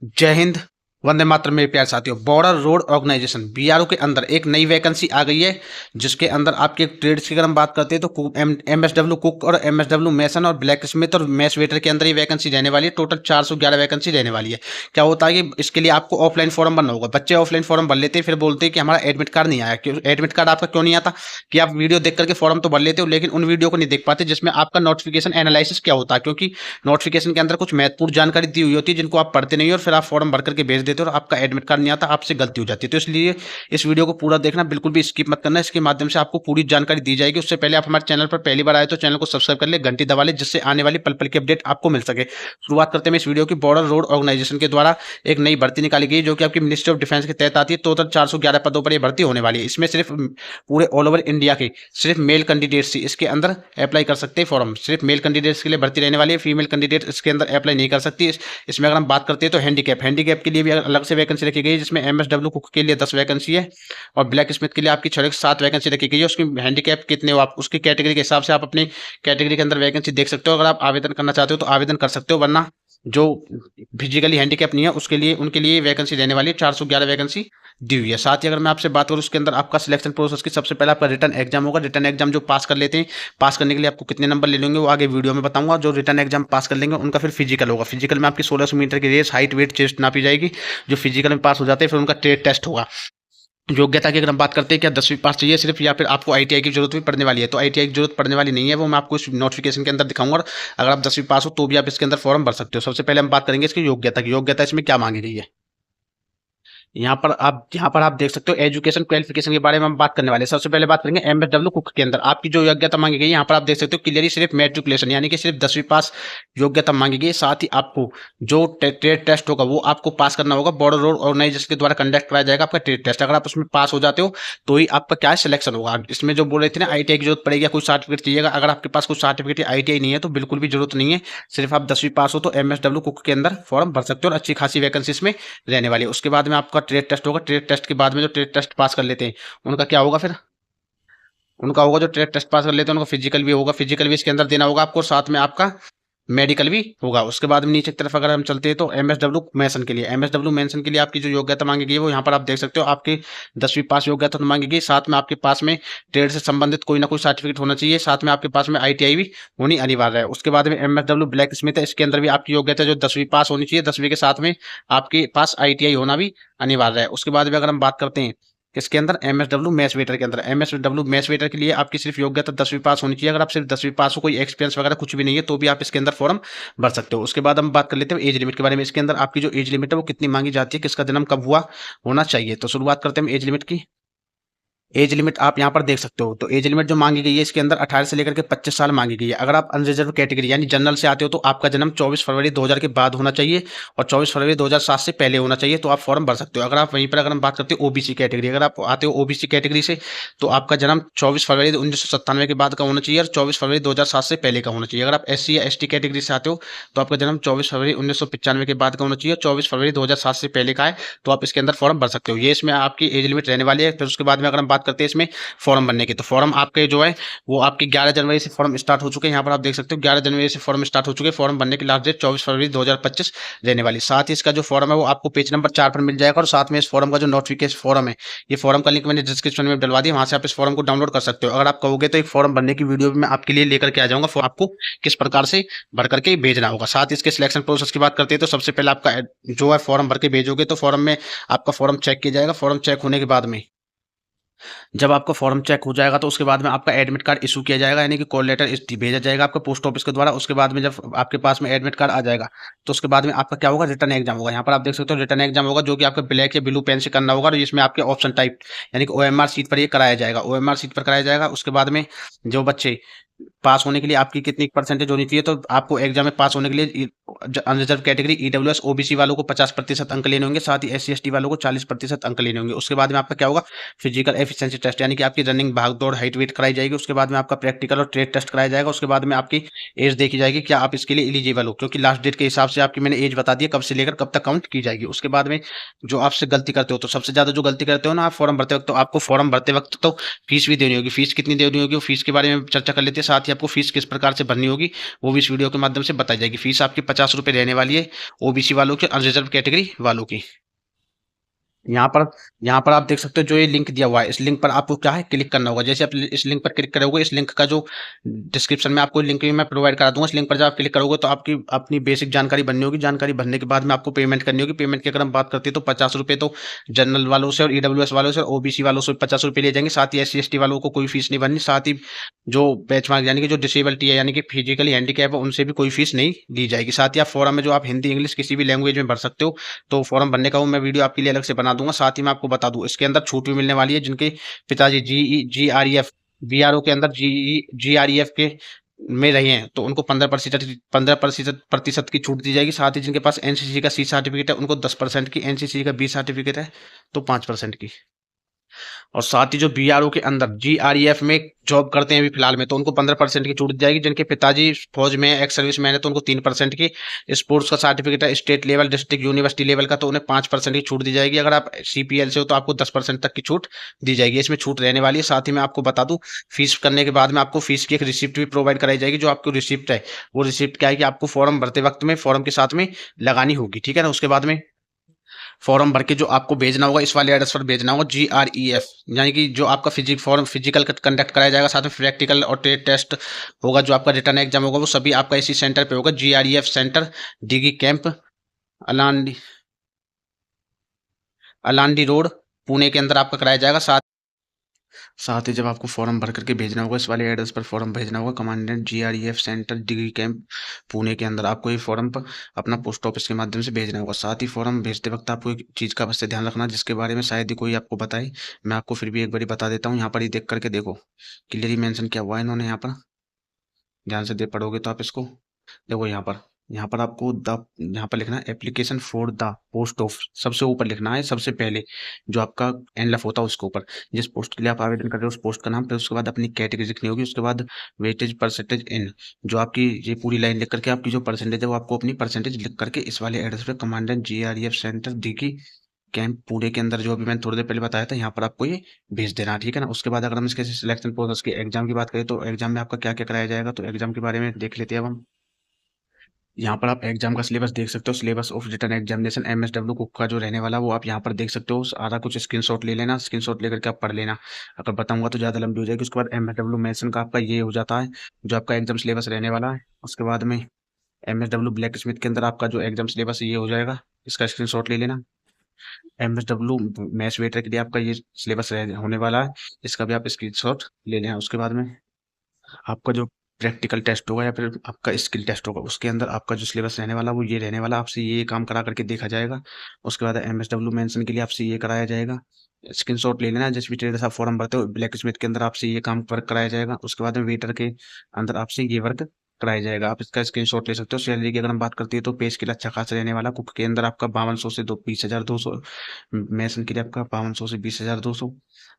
जय हिंद। वंदे मातरम मेरे प्यारे साथियों। बॉर्डर रोड ऑर्गेनाइजेशन बीआरओ के अंदर एक नई वैकेंसी आ गई है, जिसके अंदर आपके ट्रेड्स की अगर हम बात करते हैं तो एमएसडब्ल्यू कुक और एमएसडब्ल्यू मैसन और ब्लैक स्मिथ और मैस वेटर के अंदर ये वैकेंसी रहने वाली है। टोटल 411 वैकेंसी रहने वाली है। क्या होता है कि इसके लिए आपको ऑफलाइन फॉर्म भरना होगा। बच्चे ऑफलाइन फॉर्म भर लेते हैं, फिर बोलते हैं कि हमारा एडमिट कार्ड नहीं आया। क्यों एडमिट कार्ड आपका क्यों नहीं आता? कि आप वीडियो देख करके फॉर्म तो भर लेते हो, लेकिन उन वीडियो को नहीं देख पाते जिसमें आपका नोटिफिकेशन एनालिसिस क्या होता है। क्योंकि नोटिफिकेशन के अंदर कुछ महत्वपूर्ण जानकारी दी हुई होती है जिनको आप पढ़ते नहीं हो, और फिर आप फॉर्म भर करके भेज देते हो और आपका एडमिट कार्ड नहीं आता, आपसे गलती हो जाती है। तो इसलिए इस वीडियो को पूरा देखना, बिल्कुल भी स्किप मत करना। इसके माध्यम से आपको पूरी जानकारी दी जाएगी। उससे पहले आप हमारे चैनल पर पहली बार आए तो चैनल को सब्सक्राइब कर ले, घंटी दबा ले, जिससे आने वाली पल पल की अपडेट आपको मिल सके। शुरुआत करते हैं इस वीडियो की। बॉर्डर रोड ऑर्गेनाइजेशन के द्वारा एक नई भर्ती निकाली गई जो कि आपकी मिनिस्ट्री ऑफ डिफेंस के तहत आती है। टोटल 411 पदों पर यह भर्ती होने वाली है। इसमें सिर्फ पूरे ऑल ओवर इंडिया के सिर्फ मेल कैंडिडेट्स ही इसके अंदर अप्लाई कर सकते हैं। फॉर्म सिर्फ मेल कैंडिडेट्स के लिए भर्ती रहने वाली है। फीमेल कैंडिडेट इसके अंदर अप्लाई नहीं कर सकती। इसमें अगर हम बात करते हैं तो हैंडीकैप के लिए भी अलग से वैकेंसी रखी गई है, जिसमें एमएसडब्ल्यू कुक के लिए 10 वैकेंसी है और ब्लैक स्मिथ के लिए आपकी 6 वैकेंसी रखी गई है। उसकी हैंडीकैप कितने हो आप उसकी कैटेगरी के हिसाब से आप अपनी कैटेगरी के अंदर वैकेंसी देख सकते हो। अगर आप आवेदन करना चाहते हो तो आवेदन कर सकते हो, वरना जो फिजिकली हैंडीकैप नहीं है उसके लिए उनके लिए वैकेंसी देने वाली है। 411 वैकेंसी दी हुई है। साथ ही अगर मैं आपसे बात करूं उसके अंदर आपका सिलेक्शन प्रोसेस की, सबसे पहले आपका रिटर्न एग्जाम होगा। रिटर्न एग्जाम जो पास कर लेते हैं, पास करने के लिए आपको कितने नंबर ले लेंगे वो आगे वीडियो में बताऊंगा। जो रिटर्न एग्जाम पास कर लेंगे उनका फिर फिजिकल होगा। फिजिकल में आपकी 1600 मीटर की रेस, हाइट, वेट, चेस्ट नापी जाएगी। जो फिजिकल में पास हो जाते हैं फिर उनका ट्रेड टेस्ट होगा। योग्यता की अगर हम बात करते हैं, क्या 10वीं पास चाहिए सिर्फ, या फिर आपको आईटीआई की जरूरत भी पड़ने वाली है? तो आईटीआई की जरूरत पड़ने वाली नहीं है, वो मैं आपको इस नोटिफिकेशन के अंदर दिखाऊंगा। और अगर आप 10वीं पास हो तो भी आप इसके अंदर फॉर्म भर सकते हो। सबसे पहले हम बात करेंगे इसकी योग्यता की। योग्यता इसमें क्या मांगी गई है, यहाँ पर आप देख सकते हो एजुकेशन क्वालिफिकेशन के बारे में हम बात करने वाले हैं। सबसे पहले बात करेंगे एमएसडब्ल्यू कुक के अंदर आपकी जो योग्यता मांगी गई है। यहाँ पर आप देख सकते हो क्लियरली सिर्फ मैट्रिकुलेशन यानी कि सिर्फ 10वीं पास योग्यता मांगी गई है। साथ ही आपको जो ट्रेड टेस्ट होगा वो आपको पास करना होगा। बॉर्डर रोड ऑर्गेनाइजेशन के द्वारा कंडक्ट कराया जाएगा आपका ट्रेड टेस्ट। अगर आप उसमें पास हो जाते हो तो ही आपका क्या है सिलेक्शन होगा। इसमें जो बोल रहे थे ना आईटीआई की जरूरत पड़ेगी या कोई सर्टिफिकेट चाहिएगा, अगर आपके पास कोई सर्टिफिकेट या आईटीआई नहीं है तो बिल्कुल भी जरूरत नहीं है। सिर्फ आप 10वीं पास हो तो एमएसडब्ल्यू कुक के अंदर फॉर्म भर सकते हो और अच्छी खासी वैकेंसी इसमें रहने वाली है। उसके बाद में आपका ट्रेड टेस्ट होगा। ट्रेड टेस्ट के बाद में जो ट्रेड टेस्ट पास कर लेते हैं उनका क्या होगा, फिर उनका होगा जो ट्रेड टेस्ट पास कर लेते हैं उनका फिजिकल भी होगा। फिजिकल भी इसके अंदर देना होगा आपको, साथ में आपका मेडिकल भी होगा। उसके बाद में नीचे की तरफ अगर हम चलते हैं तो एमएसडब्ल्यू मेंशन के लिए आपकी जो योग्यता मांगी गई है वो यहाँ पर आप देख सकते हो। आपकी 10वीं पास योग्यता तो मांगी गई, साथ में आपके पास में ट्रेड से संबंधित कोई ना कोई सर्टिफिकेट होना चाहिए। साथ में आपके पास में आईटीआई भी होनी अनिवार्य है। उसके बाद में एमएसडब्ल्यू ब्लैक स्मिथ है, इसके अंदर भी आपकी योग्यता जो 10वीं पास होनी चाहिए, 10वीं के साथ में आपके पास आईटीआई होना भी अनिवार्य है। उसके बाद में अगर हम बात करते हैं इसके अंदर एमएसडब्ल्यू मैस वेटर के अंदर, एमएसडब्ल्यू मैस वेटर के लिए आपकी सिर्फ योग्यता 10वीं पास होनी चाहिए। अगर आप सिर्फ 10वीं पास हो, कोई एक्सपीरियंस वगैरह कुछ भी नहीं है, तो भी आप इसके अंदर फॉर्म भर सकते हो। उसके बाद हम बात कर लेते हैं एज लिमिट के बारे में। इसके अंदर आपकी जो एज लिमिट है वो कितनी मांगी जाती है, किसका जन्म कब हुआ होना चाहिए। तो शुरुआत करते हैं एज लिमिट की। एज लिमिट आप यहाँ पर देख सकते हो। तो एज लिमिट जो मांगी गई है इसके अंदर 18 से लेकर के 25 साल मांगी गई है। अगर आप अनरिजर्व कैटेगरी यानी जनरल से आते हो तो आपका जन्म 24 फरवरी 2000 के बाद होना चाहिए और 24 फरवरी 2007 से पहले होना चाहिए, तो आप फॉर्म भर सकते हो। अगर आप वहीं पर अगर हम बात करते हो ओबीसी कैटेगरी, अगर आप आते हो ओबीसी कैटेगरी से तो आपका जन्म 24 फरवरी 1997 के बाद का होना चाहिए और 24 फरवरी 2007 से पहले का होना चाहिए। अगर आप एससी या एसटी कैटेगरी से आते हो तो आपका जन्म 24 फरवरी 1995 के बाद का होना चाहिए, 24 फरवरी 2007 से पहले का है, तो आप इसके अंदर फॉर्म भर सकते हो। ये इसमें आपकी एज लिमिट रहने वाली है। फिर उसके बाद में अगर हम बात करते हैं इसमें फॉर्म भरने की, तो फॉर्म आपके जो है वो आपके 11 जनवरी से फॉर्म स्टार्ट हो चुके हैं। यहाँ पर आप देख सकते हो 11 जनवरी से फॉर्म स्टार्ट हो चुके हैं। फॉर्म भरने की लास्ट डेट 24 फरवरी 2025 रहने वाली। साथ ही इसका जो फॉर्म है वो आपको पेज नंबर 4 पर मिल जाएगा और साथ में इस फॉर्म का जो नोटिफिकेशन फॉर्म है, ये फॉर्म का लिंक मैंने डिस्क्रिप्शन में डलवा दिया, वहां से आप इस फॉर्म को डाउनलोड कर सकते हो। अगर आप कहोगे तो एक फॉर्म भरने की वीडियो भी मैं आपके लिए लेकर के आ जाऊंगा, आपको किस प्रकार से भर करके भेजना होगा। साथ ही इसके सिलेक्शन प्रोसेस की बात करते हैं तो सबसे पहले आपका जो है फॉर्म भर के भेजोगे तो फॉर्म में आपका फॉर्म चेक किया जाएगा। फॉर्म चेक होने के बाद में जब आपका फॉर्म चेक हो जाएगा तो उसके बाद में आपका एडमिट कार्ड इशू किया जाएगा, यानी कि कॉल लेटर भेजा जाएगा आपको पोस्ट ऑफिस के द्वारा। उसके बाद में जब आपके पास में एडमिट कार्ड आ जाएगा तो उसके बाद में आपका क्या होगा, रिटर्न एग्जाम होगा। यहाँ पर आप देख सकते हो रिटर्न एग्जाम होगा जो कि आपका ब्लैक या ब्लू पेन से करना होगा और इसमें आपके ऑप्शन टाइप यानी कि ओएमआर सीट पर ये कराया जाएगा। ओएमआर सीट पर कराया जाएगा। उसके बाद में जो बच्चे पास होने के लिए आपकी कितनी परसेंटेज होनी चाहिए, तो आपको एग्जाम में पास होने के लिए अनरिजर्व कैटेगरी ईडब्ल्यूएस ओबीसी वालों को 50% अंक लेने होंगे, साथ ही एससी एसटी वालों को 40% अंक लेने होंगे। उसके बाद में आपका क्या होगा, फिजिकल एफिशिएंसी टेस्ट यानी कि आपकी रनिंग, भाग दौड़, हाइट वेट कराई जाएगी। उसके बाद में आपका प्रैक्टिकल और ट्रेड टेस्ट कराया जाएगा। उसके बाद में आपकी एज देखी जाएगी, क्या आप इसके लिए एलिजिबल हो, क्योंकि लास्ट डेट के हिसाब से आपकी मैंने एज बता दी कब से लेकर कब तक काउंट की जाएगी। उसके बाद में जो आपसे गलती करते हो, तो सबसे ज्यादा जो गलती करते हो ना आप फॉर्म भरते वक्त, तो आपको फॉर्म भरते वक्त तो फीस भी देनी होगी। फीस कितनी देनी होगी वो फीस के बारे में चर्चा कर लेते हैं। साथ ही आपको फीस किस प्रकार से भरनी होगी वो भी इस वीडियो के माध्यम से बताई जाएगी। फीस आपकी 50 रुपये रहने वाली है ओबीसी वालों की, अनरिजर्व कैटेगरी वालों की। यहाँ पर यहाँ पर आप देख सकते हो जो ये लिंक दिया हुआ है, इस लिंक पर आपको क्या है क्लिक करना होगा। जैसे आप इस लिंक पर क्लिक करोगे, इस लिंक का जो डिस्क्रिप्शन में आपको लिंक भी मैं प्रोवाइड करा दूंगा। इस लिंक पर जब आप क्लिक करोगे तो आपकी अपनी बेसिक जानकारी बननी होगी। जानकारी भरने के बाद में आपको पेमेंट करनी होगी। पेमेंट की अगर हम बात करते हैं तो 50 रुपये तो जनरल वालों से और ईडब्ल्यूएस वालों से, ओबीसी वालों से 50 रुपये लिए जाएंगे। साथ ही SC ST वालों को कोई फीस नहीं भरनी। साथ ही जो बेंचमार्क यानी कि जो डिसेबिलिटी है यानी कि फिजिकली हैंडीकैप है उनसे भी कोई फीस नहीं दी जाएगी। साथ ही आप फॉरम में जो आप हिंदी इंग्लिश किसी भी लैंग्वेज में भर सकते हो, तो फॉर्म भरने का वो मैं वीडियो आपके लिए अलग से बना दूंगा। साथ ही मैं आपको बता दूं इसके अंदर छूट भी मिलने वाली है। जिनके पिताजी GREF BRO के अंदर GREF के में रहे हैं तो उनको 15% की छूट दी जाएगी। साथ ही जिनके पास एनसीसी का C सर्टिफिकेट है उनको 10% की, एनसीसी का B सर्टिफिकेट है तो 5% की। और साथ ही जो बीआरओ के अंदर GREF में जॉब करते हैं अभी फिलहाल में तो उनको 15% की छूट दी जाएगी। जिनके पिताजी फौज में एक्स सर्विस मैन है तो उनको 3% की, स्पोर्ट्स का सर्टिफिकेट है state level district university level का तो उन्हें 5% की छूट दी जाएगी। अगर आप CPL से हो तो आपको 10% तक की छूट दी जाएगी। इसमें छूट रहने वाली है। साथ ही मैं आपको बता दूं फीस करने के बाद में आपको फीस की एक रिसिप्ट भी प्रोवाइड कराई जाएगी। जो आपको रिसिप्ट है वो रिसिप्ट क्या है कि आपको फॉर्म भरते वक्त में फॉर्म के साथ में लगानी होगी, ठीक है ना। उसके बाद में फॉर्म भर के जो आपको भेजना होगा इस वाले एड्रेस पर भेजना होगा GREF, यानी कि जो आपका फिजिकल कंडक्ट कराया जाएगा। साथ में प्रैक्टिकल और ट्रेड टेस्ट होगा। जो आपका रिटर्न एग्जाम होगा वो सभी आपका इसी सेंटर पे होगा। GREF सेंटर डिगी कैंप अलांडी अलांडी रोड पुणे के अंदर आपका कराया जाएगा। साथ ही जब आपको फॉर्म भर करके भेजना होगा इस वाले एड्रेस पर फॉर्म भेजना होगा commandant GREF centre degree camp Pune के अंदर। आपको ये फॉर्म पर अपना पोस्ट ऑफिस के माध्यम से भेजना होगा। साथ ही फॉर्म भेजते वक्त आपको एक चीज़ का अवश्य ध्यान रखना जिसके बारे में शायद ही कोई आपको बताए, मैं आपको फिर भी एक बार बता देता हूँ। यहाँ पर ही देख करके देखो, क्लियरली मेंशन किया हुआ है इन्होंने। यहाँ पर ध्यान से देख पढ़ोगे तो आप इसको देखो। यहाँ पर आपको यहाँ पर लिखना है application for the post of, सबसे ऊपर लिखना है सबसे पहले जो आपका एनलफ होता है उसके ऊपर जिस पोस्ट के लिए आप आवेदन कर रहे हो उस पोस्ट का नाम, फिर उसके बाद अपनी कैटेगरी लिखनी होगी। उसके बाद वेटेज परसेंटेज इन, जो आपकी ये पूरी लाइन लिख करके आपकी जो परसेंटेज है वो आपको अपनी परसेंटेज लिख करके इस वाले एड्रेस पे कमांडेंट GREF सेंटर डिगी कैंप पुणे के अंदर जो अभी मैंने थोड़ी देर पहले बताया था यहाँ पर आपको ये भेज देना, ठीक है ना। उसके बाद अगर हम इसके सिलेक्शन प्रोसेस के एग्जाम की बात करें तो एग्जाम में आपका क्या क्या कराया जाएगा तो एग्जाम के बारे में देख लेते हैं अब हम। यहाँ पर आप एग्जाम का सिलेबस देख सकते हो। Syllabus of written examination MSW कुक का जो रहने वाला वो आप यहाँ पर देख सकते हो। सारा कुछ स्क्रीनशॉट ले लेना, स्क्रीनशॉट लेकर के आप पढ़ लेना। अगर बताऊंगा तो ज़्यादा लंबी हो जाएगी। उसके बाद MSW मेंशन का आपका ये हो जाता है जो आपका एग्जाम सिलेबस रहने वाला है। उसके बाद में MSW ब्लैक स्मिथ के अंदर आपका जो एग्जाम सिलेबस ये हो जाएगा, इसका स्क्रीनशॉट ले लेना। MSW मैथ्स वेटर के लिए आपका ये सिलेबस होने वाला है, इसका भी आप स्क्रीनशॉट ले लेना। उसके बाद में आपका जो प्रैक्टिकल टेस्ट होगा या फिर आपका स्किल टेस्ट होगा उसके अंदर आपका जो सिलेबस रहने वाला वो ये रहने वाला, आपसे ये काम करा करके देखा जाएगा। उसके बाद MSW मेंशन के लिए आपसे ये कराया जाएगा, स्क्रीनशॉट ले लेना। जिस भी ट्रेडर्स आप फॉर्म भरते हो ब्लैक स्मिथ के अंदर आपसे ये काम वर्क कराया जाएगा। उसके बाद में वेटर के अंदर आपसे ये वर्क कराया जाएगा, आप इसका स्क्रीनशॉट ले सकते हो। सैलरी की अगर हम बात करते हैं तो पे स्केल अच्छा खासा रहने वाला। कुक के अंदर आपका 5200 से 20,200, मेसन के लिए आपका 5200 से 20,200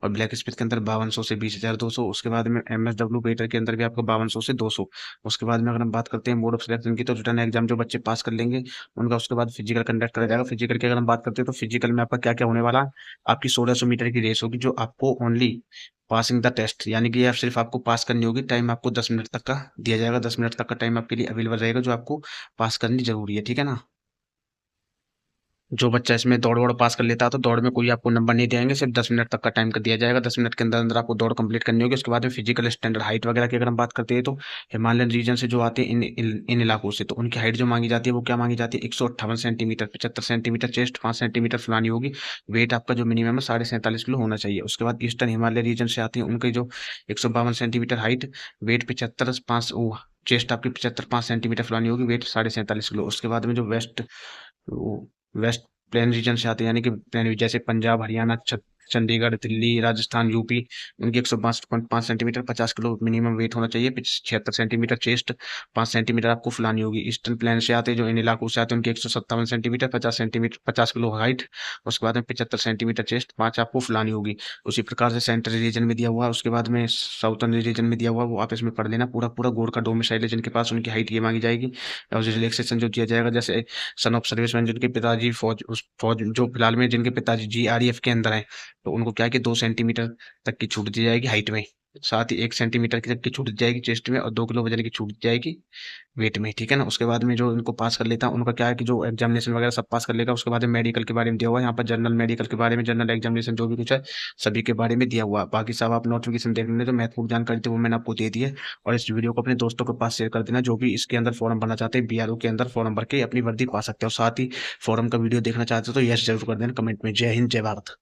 और ब्लैक स्मिथ के अंदर 5200 से 20,200। उसके बाद में MSW वेटर के अंदर भी आपका 5200 से 200। उसके बाद में अगर हम बात करते हैं मोड ऑफ सिलेक्शन की तो रिटर्न एग्जाम जो बच्चे पास कर लेंगे उनका उसके बाद फिजिकल कंडक्ट करा जाएगा। फिजिकल की अगर हम बात करते हैं तो फिजिकल में आपका क्या क्या होने वाला है, आपकी 1600 मीटर की रेस होगी जो आपको ओनली पासिंग द टेस्ट यानी कि आप सिर्फ आपको पास करनी होगी। टाइम आपको 10 मिनट तक का दिया जाएगा, 10 मिनट तक का टाइम आपके लिए अवेलेबल रहेगा जो आपको पास करनी जरूरी है, ठीक है ना। जो बच्चा इसमें दौड़ पास कर लेता है तो दौड़ में कोई आपको नंबर नहीं देंगे, सिर्फ 10 मिनट तक का टाइम कर दिया जाएगा। 10 मिनट के अंदर अंदर आपको दौड़ कंप्लीट करनी होगी। उसके बाद में फिजिकल स्टैंडर्ड हाइट वगैरह की अगर हम बात करते हैं तो हिमालयन रीजन से जो आते हैं इन इलाकों से तो उनकी हाइट जो मांगी जाती है वो क्या मांगी जाती है 158 सेंटीमीटर, 75 सेंटीमीटर चेस्ट, 5 सेंटीमीटर फुलानी होगी। वेट आपका जो मिनिमम है 47.5 किलो होना चाहिए। उसके बाद ईस्टर्न हिमालय रीजन से आती है उनकी जो 152 सेंटीमीटर हाइट, वेट 75 5 चेस्ट आपकी 75 5 सेंटीमीटर फुलानी होगी, वेट 47.5 किलो। उसके बाद में जो वेस्ट प्लेन रीजन से आते हैं यानी कि प्लेन जैसे पंजाब हरियाणा चंडीगढ़ दिल्ली राजस्थान यूपी, उनकी 162.5 सेंटीमीटर 50 किलो मिनिमम वेट होना चाहिए। 76 सेंटीमीटर चेस्ट, 5 सेंटीमीटर आपको फुलानी होगी। ईस्टर्न प्लेन से आते हैं जो इन इलाकों से आते हैं उनकी 157 सेंटीमीटर 50 सेंटीमीटर 50 किलो हाइट। उसके बाद में 75 सेंटीमीटर चेस्ट, 5 आपको फुलानी होगी। उसी प्रकार से सेंट्रल रीजन में दिया हुआ है। उसके बाद में साउथर्न रीजन में दिया हुआ वो आप इसमें पढ़ लेना पूरा पूरा। गोड़ का डोमिसाइल है जिनके पास उनकी हाइट ये मांगी जाएगी और रिलैक्सेशन जो दिया जाएगा जैसे सन ऑफ सर्विसमैन जिनके पिताजी फौज जो फिलहाल में जिनके पिताजी GREF के अंदर है तो उनको क्या है कि 2 सेंटीमीटर तक की छूट दी जाएगी हाइट में। साथ ही 1 सेंटीमीटर की छूट दी जाएगी चेस्ट में और 2 किलो वजन की छूट दी जाएगी वेट में, ठीक है ना। उसके बाद में जो इनको पास कर लेता है उनका क्या है कि जो एग्जामिनेशन वगैरह सब पास कर लेगा। उसके बाद में मेडिकल के बारे में दिया हुआ है यहाँ पर, जनरल मेडिकल के बारे में, जनरल एग्जामिनेशन जो भी कुछ है सभी के बारे में दिया हुआ है। बाकी सब आप नोटिफिकेशन देख लेंगे, जो महत्वपूर्ण जानकारी थी वो मैंने आपको दे दी है। और इस वीडियो को अपने दोस्तों के पास शेयर कर देना, जो भी इसके अंदर फॉर्म भरना चाहते हैं, बीआरओ के अंदर फॉर्म भर के अपनी वर्दी पा सकते हो। साथ ही फॉर्म का वीडियो देखना चाहते हो तो यस जरूर कर देना कमेंट में। जय हिंद, जय भारत।